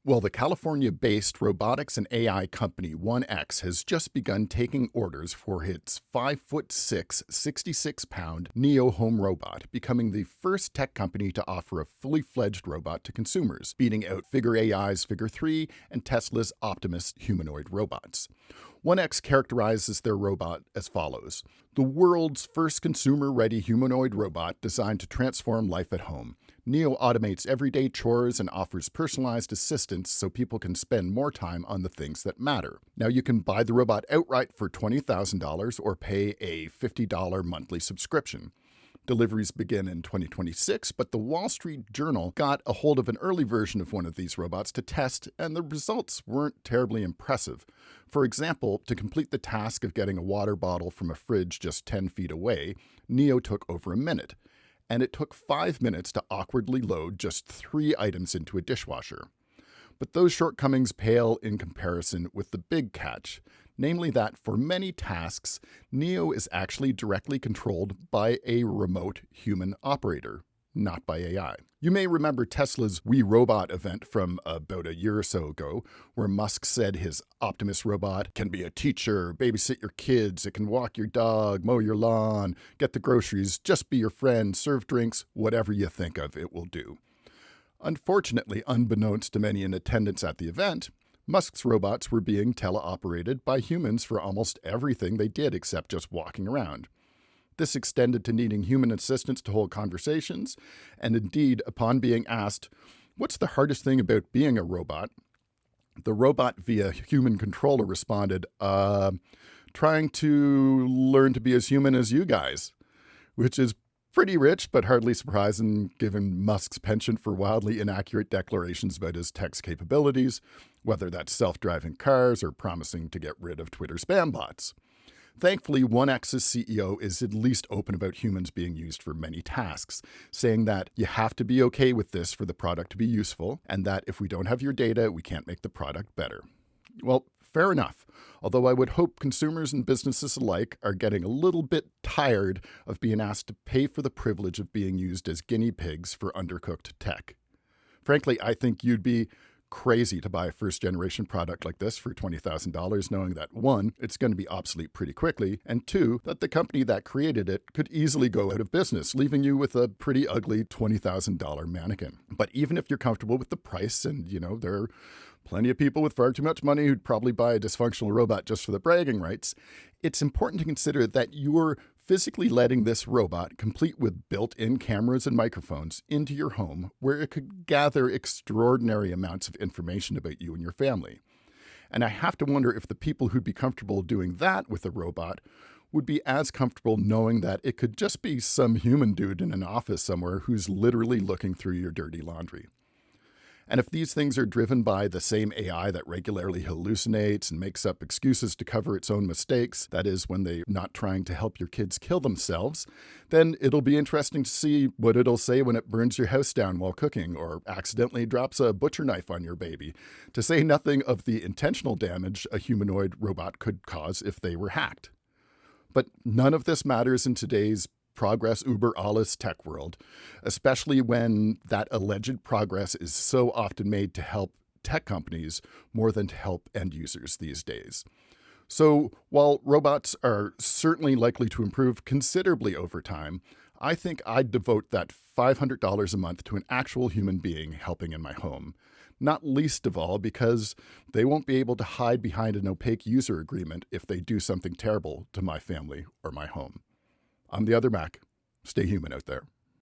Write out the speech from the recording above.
Well, the California-based robotics and AI company 1X has just begun taking orders for its 5'6", 66-pound Neo home robot, becoming the first tech company to offer a fully fledged robot to consumers, beating out Figure AI's Figure 3 and Tesla's Optimus humanoid robots. 1X characterizes their robot as follows: the world's first consumer-ready humanoid robot designed to transform life at home. Neo automates everyday chores and offers personalized assistance so people can spend more time on the things that matter. Now, you can buy the robot outright for $20,000 or pay a $50 monthly subscription. Deliveries begin in 2026, but the Wall Street Journal got a hold of an early version of one of these robots to test, and the results weren't terribly impressive. For example, to complete the task of getting a water bottle from a fridge just 10 feet away, Neo took over a minute. And it took 5 minutes to awkwardly load just 3 items into a dishwasher. But those shortcomings pale in comparison with the big catch, namely that for many tasks, Neo is actually directly controlled by a remote human operator, not by AI. You may remember Tesla's We Robot event from about a year or so ago, where Musk said his Optimus robot can be a teacher, babysit your kids, it can walk your dog, mow your lawn, get the groceries, just be your friend, serve drinks, whatever you think of, it will do. Unfortunately, unbeknownst to many in attendance at the event, Musk's robots were being teleoperated by humans for almost everything they did except just walking around. This extended to needing human assistance to hold conversations, and indeed, upon being asked, "What's the hardest thing about being a robot?" the robot via human controller responded, "Trying to learn to be as human as you guys," which is pretty rich, but hardly surprising given Musk's penchant for wildly inaccurate declarations about his tech's capabilities, whether that's self-driving cars or promising to get rid of Twitter spam bots. Thankfully, 1X's CEO is at least open about humans being used for many tasks, saying that you have to be okay with this for the product to be useful, and that if we don't have your data, we can't make the product better. Well, fair enough, although I would hope consumers and businesses alike are getting a little bit tired of being asked to pay for the privilege of being used as guinea pigs for undercooked tech. Frankly, I think you'd be crazy to buy a first-generation product like this for $20,000, knowing that 1, it's going to be obsolete pretty quickly, and 2, that the company that created it could easily go out of business, leaving you with a pretty ugly $20,000 mannequin. But even if you're comfortable with the price, and there are plenty of people with far too much money who'd probably buy a dysfunctional robot just for the bragging rights, it's important to consider that you're physically letting this robot, complete with built-in cameras and microphones, into your home where it could gather extraordinary amounts of information about you and your family. And I have to wonder if the people who'd be comfortable doing that with a robot would be as comfortable knowing that it could just be some human dude in an office somewhere who's literally looking through your dirty laundry. And if these things are driven by the same AI that regularly hallucinates and makes up excuses to cover its own mistakes, that is, when they're not trying to help your kids kill themselves, then it'll be interesting to see what it'll say when it burns your house down while cooking or accidentally drops a butcher knife on your baby, to say nothing of the intentional damage a humanoid robot could cause if they were hacked. But none of this matters in today's progress uber alles tech world, especially when that alleged progress is so often made to help tech companies more than to help end users these days. So while robots are certainly likely to improve considerably over time, I think I'd devote that $500 a month to an actual human being helping in my home. Not least of all because they won't be able to hide behind an opaque user agreement if they do something terrible to my family or my home. I'm the other Mac. Stay human out there.